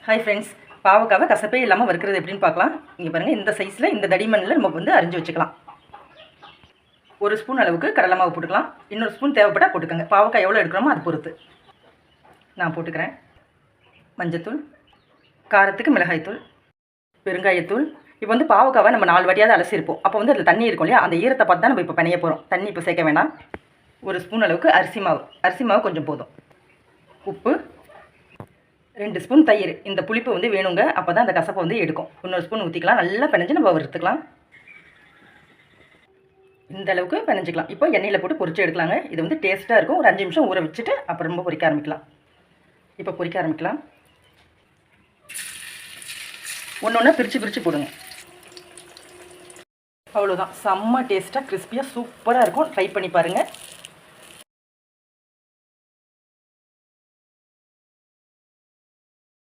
Hi friends, பாவக்காவை கசப்பே இல்லாமல் வறுக்கிறது எப்படின்னு பார்க்கலாம். இங்கே பாருங்கள், இந்த சைஸில் இந்த தடிமண்ணில் நம்ம வந்து அரிஞ்சு வச்சுக்கலாம். ஒரு ஸ்பூன் அளவுக்கு கடலை மாவு போட்டுக்கலாம். இன்னொரு ஸ்பூன் தேவைப்பட்டால் போட்டுக்கோங்க. பாவக்காய் எவ்வளோ எடுக்கிறோமோ அது பொறுத்து நான் போட்டுக்கிறேன். மஞ்சத்தூள், காரத்துக்கு மிளகாய்த்தூள், பெருங்காயத்தூள். இப்போ வந்து பாவக்காவை நம்ம 4 வாட்டியாவது அலசிருப்போம். அப்போ வந்து அதில் தண்ணி இருக்கும் இல்லையா, அந்த ஈரத்தை பார்த்து தான் நம்ம இப்போ பிணைய போகிறோம். தண்ணி இப்போ சேர்க்க வேணாம். ஒரு ஸ்பூன் அளவுக்கு அரிசி மாவு கொஞ்சம் போதும். உப்பு, 2 ஸ்பூன் தயிர். இந்த புளிப்பு வந்து வேணுங்க, அப்போ தான் அந்த கசப்பை வந்து எடுக்கும். இன்னொரு ஸ்பூன் ஊற்றிக்கலாம். நல்லா பிணைஞ்சு நம்ம வறுத்துக்கலாம். இந்த அளவுக்கு பிணைஞ்சிக்கலாம். இப்போ எண்ணெயில் போட்டு பொரிச்சு எடுக்கலாங்க. இது வந்து டேஸ்ட்டாக இருக்கும். ஒரு 5 நிமிஷம் ஊற வச்சுட்டு அப்புறமா பொரிக்க ஆரம்பிக்கலாம். இப்போ பொரிக்க ஆரம்பிக்கலாம். ஒன்று பிரித்து போடுங்க. அவ்வளோதான். செம்ம டேஸ்ட்டாக கிறிஸ்பியாக சூப்பராக இருக்கும். ட்ரை பண்ணி பாருங்கள்.